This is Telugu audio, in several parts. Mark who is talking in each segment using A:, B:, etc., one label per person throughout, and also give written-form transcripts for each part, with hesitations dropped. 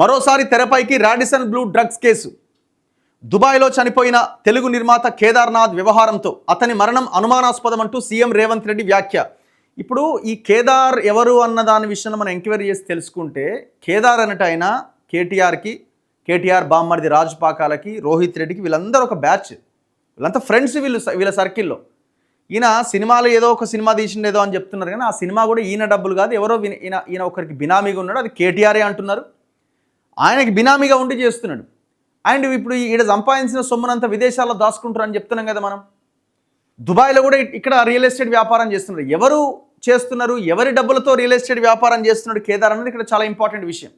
A: మరోసారి తెరపైకి రాడిసన్ బ్లూ డ్రగ్స్ కేసు. దుబాయ్లో చనిపోయిన తెలుగు నిర్మాత కేదార్నాథ్ వ్యవహారంతో అతని మరణం అనుమానాస్పదమంటూ సీఎం రేవంత్ రెడ్డి వ్యాఖ్య. ఇప్పుడు ఈ కేదార్ ఎవరు అన్న దాని విషయంలో మనం ఎంక్వైరీ చేసి తెలుసుకుంటే, కేదార్ అన్నట్టు ఆయన కేటీఆర్ బామ్మర్ది రాజపాకాలకి, రోహిత్ రెడ్డికి, వీళ్ళందరూ ఒక బ్యాచ్, వీళ్ళంతా ఫ్రెండ్స్. వీళ్ళ సర్కిల్లో ఈయన సినిమాలో ఏదో ఒక సినిమా తీసిండేదో అని చెప్తున్నారు, కానీ ఆ సినిమా కూడా ఈయన డబ్బులు కాదు, ఎవరో ఈయన ఒకరికి బినామీగా ఉన్నాడు, అది కేటీఆరే అంటున్నారు. ఆయనకి బినామీగా ఉండి చేస్తున్నాడు. అండ్ ఇప్పుడు ఈడ సంపాదించిన సొమ్మునంతా విదేశాల్లో దాచుకుంటారు అని చెప్తున్నాం కదా మనం. దుబాయ్లో కూడా ఇక్కడ రియల్ ఎస్టేట్ వ్యాపారం చేస్తున్నారు. ఎవరు చేస్తున్నారు, ఎవరి డబ్బులతో రియల్ ఎస్టేట్ వ్యాపారం చేస్తున్నాడు కేదార్ అనేది ఇక్కడ చాలా ఇంపార్టెంట్ విషయం.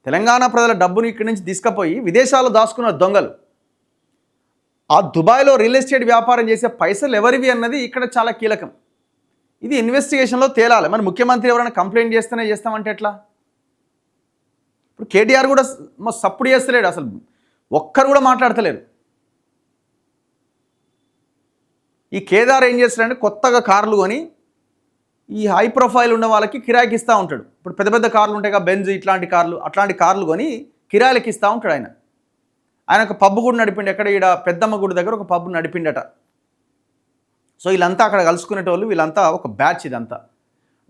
A: తెలంగాణ ప్రజల డబ్బుని ఇక్కడి నుంచి తీసుకుపోయి విదేశాల్లో దాచుకున్న దొంగలు. ఆ దుబాయ్లో రియల్ ఎస్టేట్ వ్యాపారం చేసే పైసలు ఎవరివి అన్నది ఇక్కడ చాలా కీలకం. ఇది ఇన్వెస్టిగేషన్లో తేలాలి. మరి ముఖ్యమంత్రి ఎవరైనా కంప్లైంట్ చేస్తేనే చేస్తామంటే ఎట్లా? ఇప్పుడు కేటీఆర్ కూడా సప్పుడు చేస్తలేడు, అసలు ఒక్కరు కూడా మాట్లాడతలేరు. ఈ కేదార్ ఏం చేస్తాడంటే కొత్తగా కార్లు కొని ఈ హై ప్రొఫైల్ ఉన్న వాళ్ళకి కిరాయికి ఇస్తూ ఉంటాడు. ఇప్పుడు పెద్ద పెద్ద కార్లు ఉంటాయి కదా, బెంజ్ అట్లాంటి కార్లు కొని కిరాయిలకి ఇస్తూ ఉంటాడు. ఆయన ఒక పబ్బు కూడా నడిపిండి, ఎక్కడ ఈడ పెద్దమ్మ గుడి దగ్గర ఒక పబ్బు నడిపిండట. సో వీళ్ళంతా అక్కడ కలుసుకునేటోళ్ళు, వీళ్ళంతా ఒక బ్యాచ్. ఇదంతా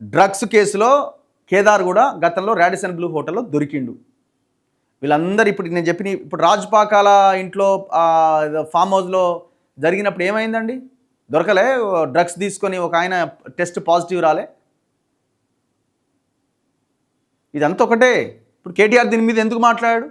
A: డ్రగ్స్ కేసులో కేదార్ కూడా గతంలో రాడిసన్ బ్లూ హోటల్లో దొరికిండు. వీళ్ళందరూ ఇప్పుడు నేను చెప్పిన ఇప్పుడు రాజపాకాల ఇంట్లో ఫామ్ హౌస్లో జరిగినప్పుడు ఏమైందండి? దొరకలే, డ్రగ్స్ తీసుకొని ఒక ఆయన టెస్ట్ పాజిటివ్ రాలే. ఇదంతా ఒకటే. ఇప్పుడు కేటీఆర్ దీని మీద ఎందుకు మాట్లాడాడు?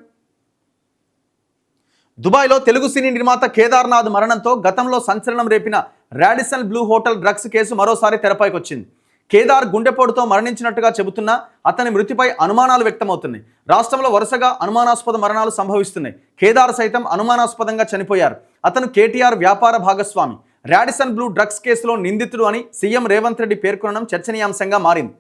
A: దుబాయ్లో తెలుగు సినీ నిర్మాత కేదార్నాథ్ మరణంతో గతంలో సంచలనం రేపిన Radisson blue hotel drugs case మరోసారి తెరపైకి వచ్చింది. కేదార్ గుండెపోటుతో మరణించినట్టుగా చెబుతున్నా అతని మృతిపై అనుమానాలు వ్యక్తమవుతున్నాయి. రాష్ట్రంలో వరుసగా అనుమానాస్పద మరణాలు సంభవిస్తున్నాయి. కేదార్ సైతం అనుమానాస్పదంగా చనిపోయారు. అతను కేటీఆర్ వ్యాపార భాగస్వామి. రాడిసన్ బ్లూ డ్రగ్స్ కేసులో నిందితుడు అని సీఎం రేవంత్ రెడ్డి పేర్కొనడం చర్చనీయాంశంగా మారింది.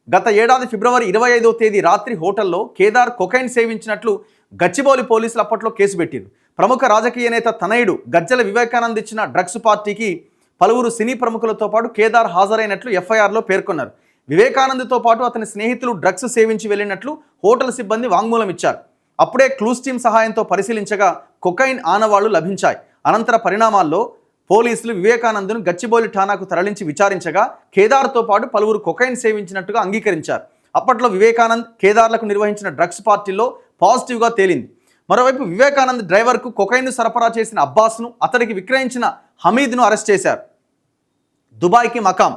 A: గత ఏడాది ఫిబ్రవరి 25వ తేదీ రాత్రి హోటల్లో కేదార్ కొకైన్ సేవించినట్లు గచ్చిబౌలి పోలీసులు అప్పట్లో కేసు పెట్టారు. ప్రముఖ రాజకీయ నేత తనయుడు గజ్జల వివేకానంద్ ఇచ్చిన డ్రగ్స్ పార్టీకి పలువురు సినీ ప్రముఖులతో పాటు కేదార్ హాజరైనట్లు ఎఫ్ఐఆర్లో పేర్కొన్నారు. వివేకానంద్తో పాటు అతని స్నేహితులు డ్రగ్స్ సేవించి వెళ్ళినట్లు హోటల్ సిబ్బంది వాంగ్మూలం ఇచ్చారు. అప్పుడే క్లూస్ టీమ్ సహాయంతో పరిశీలించగా కొకైన్ ఆనవాళ్లు లభించాయి. అనంతర పరిణామాల్లో పోలీసులు వివేకానంద్ను గచ్చిబౌలి ఠాణాకు తరలించి విచారించగా కేదార్తో పాటు పలువురు కొకైన్ సేవించినట్టుగా అంగీకరించారు. అప్పట్లో వివేకానంద్ కేదార్లకు నిర్వహించిన డ్రగ్స్ పార్టీలో పాజిటివ్గా తేలింది. మరోవైపు వివేకానంద్ డ్రైవర్కు కొకైన్ను సరఫరా చేసిన అబ్బాస్ను, అతడికి విక్రయించిన హమీద్ను అరెస్ట్ చేశారు. దుబాయ్కి మకాం.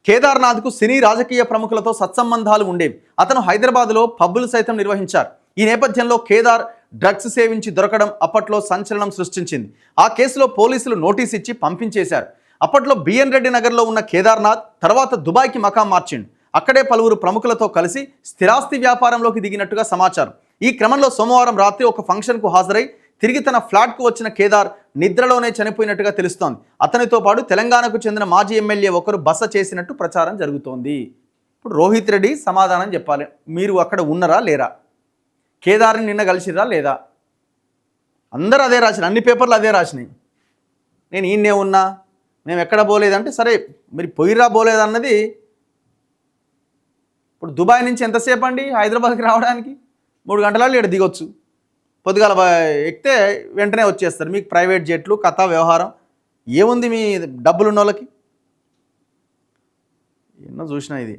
A: కేదార్నాథ్కు సినీ రాజకీయ ప్రముఖులతో సత్సంబంధాలు ఉండేవి. అతను హైదరాబాద్లో పబ్బులు సైతం నిర్వహించారు. ఈ నేపథ్యంలో కేదార్ డ్రగ్స్ సేవించి దొరకడం అప్పట్లో సంచలనం సృష్టించింది. ఆ కేసులో పోలీసులు నోటీస్ ఇచ్చి పంపించేశారు. అప్పట్లో బిఎన్ రెడ్డి నగర్లో ఉన్న కేదార్నాథ్ తర్వాత దుబాయ్కి మకాం మార్చిండు. అక్కడే పలువురు ప్రముఖులతో కలిసి స్థిరాస్తి వ్యాపారంలోకి దిగినట్టుగా సమాచారం. ఈ క్రమంలో సోమవారం రాత్రి ఒక ఫంక్షన్కు హాజరై తిరిగి తన ఫ్లాట్కు వచ్చిన కేదార్ నిద్రలోనే చనిపోయినట్టుగా తెలుస్తోంది. అతనితో పాటు తెలంగాణకు చెందిన మాజీ ఎమ్మెల్యే ఒకరు బస చేసినట్టు ప్రచారం జరుగుతోంది. ఇప్పుడు రోహిత్ రెడ్డి సమాధానం చెప్పాలి. మీరు అక్కడ ఉన్నారా లేరా? కేదార్ని నిన్న కలిసిరా లేదా? అందరూ అదే రాసినారు, అన్ని పేపర్లు అదే రాసినాయి. నేను ఈయన్నే ఉన్నా, మేము ఎక్కడ పోలేదంటే సరే, మీరు పోయిరా పోలేదన్నది. ఇప్పుడు దుబాయ్ నుంచి ఎంతసేపు అండి హైదరాబాద్కి రావడానికి? 3 గంటలలో ఇక్కడ దిగొచ్చు. పొద్దుగాల ఎక్కితే వెంటనే వచ్చేస్తారు. మీకు ప్రైవేట్ జెట్లు, కథ వ్యవహారం ఏముంది మీ డబ్బులు ఉన్న వాళ్ళకి? ఎన్నో చూసినా ఇది.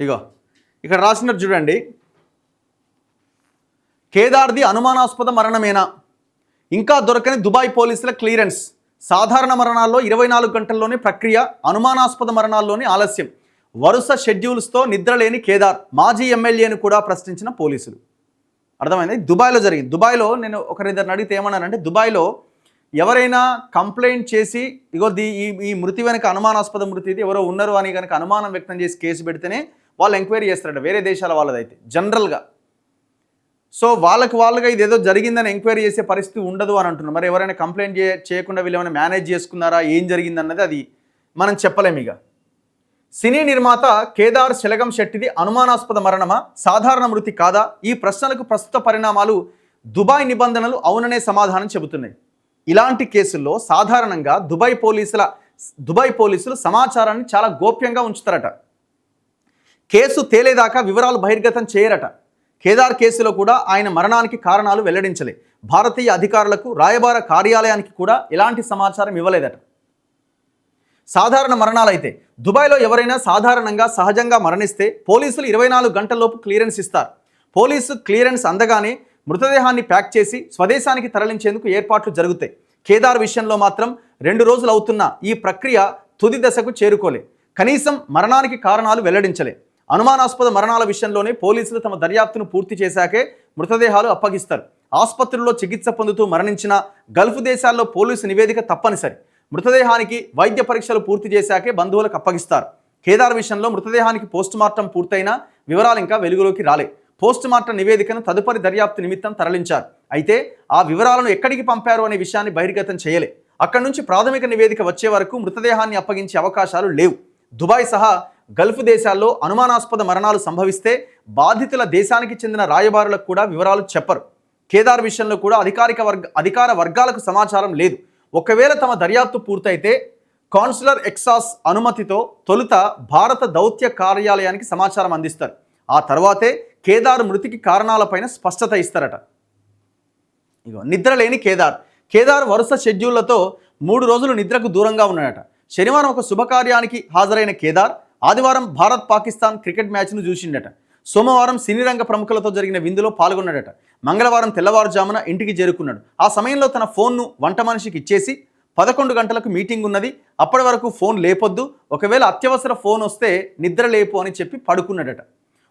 A: ఇగో ఇక్కడ రాసినారు చూడండి. కేదార్ది అనుమానాస్పద మరణమేనా? ఇంకా దొరకని దుబాయ్ పోలీసుల క్లియరెన్స్. సాధారణ మరణాల్లో 24 గంటల్లోనే ప్రక్రియ, అనుమానాస్పద మరణాల్లోని ఆలస్యం. వరుస షెడ్యూల్స్తో నిద్రలేని కేదార్. మాజీ ఎమ్మెల్యేను కూడా ప్రశ్నించిన పోలీసులు. అర్థమైంది? దుబాయ్లో జరిగింది. దుబాయ్లో నేను ఒకరిద్దరిని అడిగితే ఏమన్నానంటే, దుబాయ్లో ఎవరైనా కంప్లైంట్ చేసి ఇగో ఈ మృతి వెనక అనుమానాస్పద మృతి ఇది ఎవరో ఉన్నారు అని కనుక అనుమానం వ్యక్తం చేసి కేసు పెడితేనే వాళ్ళు ఎంక్వైరీ చేస్తారట, వేరే దేశాల వాళ్ళదైతే జనరల్గా. సో వాళ్ళుగా ఇదేదో జరిగిందని ఎంక్వైరీ చేసే పరిస్థితి ఉండదు అని అంటున్నారు. మరి ఎవరైనా కంప్లైంట్ చేయకుండా వీళ్ళు ఏమైనా మేనేజ్ చేసుకున్నారా, ఏం జరిగిందన్నది అది మనం చెప్పలేము. ఇక సినీ నిర్మాత కేదార్ శెలగం శెట్టిది అనుమానాస్పద మరణమా, సాధారణ మృతి కాదా? ఈ ప్రశ్నలకు ప్రస్తుత పరిణామాలు దుబాయ్ నిబంధనలు అవుననే సమాధానం చెబుతున్నాయి. ఇలాంటి కేసుల్లో సాధారణంగా దుబాయ్ పోలీసులు సమాచారాన్ని చాలా గోప్యంగా ఉంచుతారట. కేసు తేలేదాకా వివరాలు బహిర్గతం చేయరట. కేదార్ కేసులో కూడా ఆయన మరణానికి కారణాలు వెల్లడించలే. భారతీయ అధికారులకు, రాయబార కార్యాలయానికి కూడా ఎలాంటి సమాచారం ఇవ్వలేదట. సాధారణ మరణాలైతే దుబాయ్లో ఎవరైనా సాధారణంగా సహజంగా మరణిస్తే పోలీసులు 24 గంటల్లోపు క్లియరెన్స్ ఇస్తారు. పోలీసు క్లియరెన్స్ అందగానే మృతదేహాన్ని ప్యాక్ చేసి స్వదేశానికి తరలించేందుకు ఏర్పాట్లు జరుగుతాయి. కేదార్ విషయంలో మాత్రం 2 రోజులు అవుతున్న ఈ ప్రక్రియ తుది దశకు చేరుకోలే. కనీసం మరణానికి కారణాలు వెల్లడించలే. అనుమానాస్పద మరణాల విషయంలోనే పోలీసులు తమ దర్యాప్తును పూర్తి చేశాకే మృతదేహాలు అప్పగిస్తారు. ఆసుపత్రుల్లో చికిత్స పొందుతూ మరణించిన గల్ఫ్ దేశాల్లో పోలీసు నివేదిక తప్పనిసరి. మృతదేహానికి వైద్య పరీక్షలు పూర్తి చేశాకే బంధువులకు అప్పగిస్తారు. కేదార్ విషయంలో మృతదేహానికి పోస్టుమార్టం పూర్తయినా వివరాలు ఇంకా వెలుగులోకి రాలే. పోస్టుమార్టం నివేదికను తదుపరి దర్యాప్తు నిమిత్తం తరలించారు. అయితే ఆ వివరాలను ఎక్కడికి పంపారు అనే విషయాన్ని బహిర్గతం చేయలే. అక్కడి నుంచి ప్రాథమిక నివేదిక వచ్చే వరకు మృతదేహాన్ని అప్పగించే అవకాశాలు లేవు. దుబాయ్ సహా గల్ఫ్ దేశాల్లో అనుమానాస్పద మరణాలు సంభవిస్తే బాధితుల దేశానికి చెందిన రాయబారులకు కూడా వివరాలు చెప్పరు. కేదార్ విషయంలో కూడా అధికార వర్గాలకు సమాచారం లేదు. ఒకవేళ తమ దర్యాప్తు పూర్తయితే కాన్సులర్ ఎక్సాస్ అనుమతితో తొలుత భారత దౌత్య కార్యాలయానికి సమాచారం అందిస్తారు. ఆ తర్వాతే కేదార్ మృతికి కారణాలపైన స్పష్టత ఇస్తారట. నిద్రలేని కేదార్ వరుస షెడ్యూళ్లతో 3 రోజులు నిద్రకు దూరంగా ఉన్నాడట. శనివారం ఒక శుభకార్యానికి హాజరైన కేదార్ ఆదివారం భారత్-పాకిస్తాన్ క్రికెట్ మ్యాచ్ను చూసిండట. సోమవారం సినీ రంగ ప్రముఖులతో జరిగిన విందులో పాల్గొన్నాడట. మంగళవారం తెల్లవారుజామున ఇంటికి చేరుకున్నాడు. ఆ సమయంలో తన ఫోన్ను వంట మనిషికి ఇచ్చేసి 11 గంటలకు మీటింగ్ ఉన్నది, అప్పటి వరకు ఫోన్ లేపొద్దు, ఒకవేళ అత్యవసర ఫోన్ వస్తే నిద్ర లేపు అని చెప్పి పడుకున్నాడట.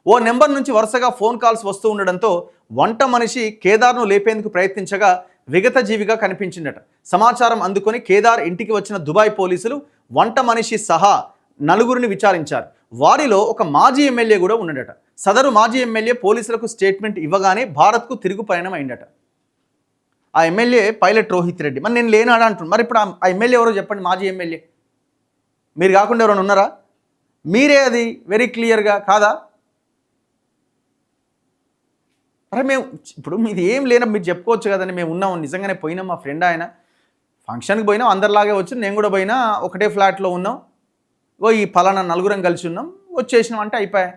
A: ఓ నెంబర్ నుంచి వరుసగా ఫోన్ కాల్స్ వస్తూ ఉండడంతో వంట మనిషి కేదార్ను లేపేందుకు ప్రయత్నించగా విగతజీవిగా కనిపించిందట. సమాచారం అందుకొని కేదార్ ఇంటికి వచ్చిన దుబాయ్ పోలీసులు వంట మనిషి సహా 4 విచారించారు. వారిలో ఒక మాజీ ఎమ్మెల్యే కూడా ఉన్నాడట. సదరు మాజీ ఎమ్మెల్యే పోలీసులకు స్టేట్మెంట్ ఇవ్వగానే భారత్కు తిరుగు పయనం అయిందట. ఆ ఎమ్మెల్యే పైలట్ రోహిత్ రెడ్డి. మరి నేను లేనాడా అంటున్నాను. మరి ఇప్పుడు ఆ ఎమ్మెల్యే ఎవరో చెప్పండి. మాజీ ఎమ్మెల్యే మీరు కాకుండా ఎవరైనా ఉన్నారా? మీరే అది వెరీ క్లియర్గా కాదా? అరే మేము ఇప్పుడు మీది ఏం లేనా మీరు చెప్పుకోవచ్చు కదండి. మేము ఉన్నాం, నిజంగానే పోయినాం, మా ఫ్రెండ్ ఆయన ఫంక్షన్కి పోయినాం, అందరిలాగే వచ్చి నేను కూడా పోయినా, ఒకటే ఫ్లాట్లో ఉన్నాం, ఈ పలానా 4 కలిసి ఉన్నాం, వచ్చేసినాం అంటే అయిపోయా.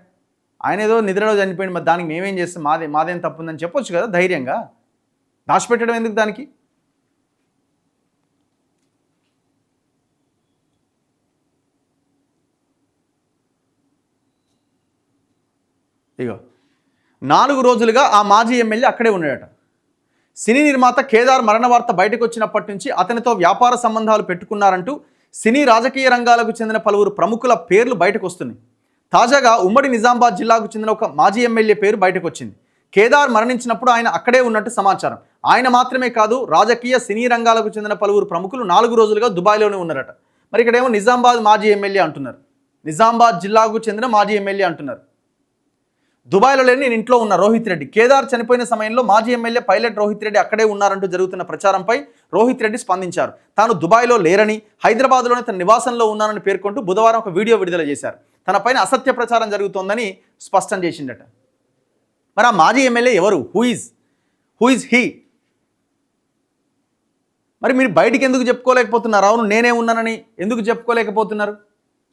A: ఆయన ఏదో నిద్రలో చనిపోయింది, మరి దానికి మేమేం చేస్తాం, మాదేం తప్పుందని చెప్పొచ్చు కదా ధైర్యంగా. దాచిపెట్టడం ఎందుకు దానికి? ఇగో 4 రోజులుగా ఆ మాజీ ఎమ్మెల్యే అక్కడే ఉన్నాడట. సినీ నిర్మాత కేదార్ మరణ వార్త బయటకు వచ్చినప్పటి నుంచి అతనితో వ్యాపార సంబంధాలు పెట్టుకున్నారంటూ సినీ రాజకీయ రంగాలకు చెందిన పలువురు ప్రముఖుల పేర్లు బయటకు వస్తున్నాయి. తాజాగా ఉమ్మడి నిజామాబాద్ జిల్లాకు చెందిన ఒక మాజీ ఎమ్మెల్యే పేరు బయటకు వచ్చింది. కేదార్ మరణించినప్పుడు ఆయన అక్కడే ఉన్నట్టు సమాచారం. ఆయన మాత్రమే కాదు, రాజకీయ సినీ రంగాలకు చెందిన పలువురు ప్రముఖులు 4 రోజులుగా దుబాయ్లోనే ఉన్నారట. మరి ఇక్కడేమో నిజామాబాద్ మాజీ ఎమ్మెల్యే అంటున్నారు, నిజామాబాద్ జిల్లాకు చెందిన మాజీ ఎమ్మెల్యే అంటున్నారు. దుబాయ్లో లేని నేను ఇంట్లో ఉన్న రోహిత్ రెడ్డి. కేదార్ చనిపోయిన సమయంలో మాజీ ఎమ్మెల్యే పైలట్ రోహిత్ రెడ్డి అక్కడే ఉన్నారంటూ జరుగుతున్న ప్రచారంపై రోహిత్ రెడ్డి స్పందించారు. తాను దుబాయ్లో లేరని, హైదరాబాద్లోనే తన నివాసంలో ఉన్నానని పేర్కొంటూ బుధవారం ఒక వీడియో విడుదల చేశారు. తనపైన అసత్య ప్రచారం జరుగుతోందని స్పష్టం చేసిండట. మరి ఆ మాజీ ఎమ్మెల్యే ఎవరు? Who is he? మరి మీరు బయటికి ఎందుకు చెప్పుకోలేకపోతున్నారు? అవును నేనే ఉన్నానని ఎందుకు చెప్పుకోలేకపోతున్నారు?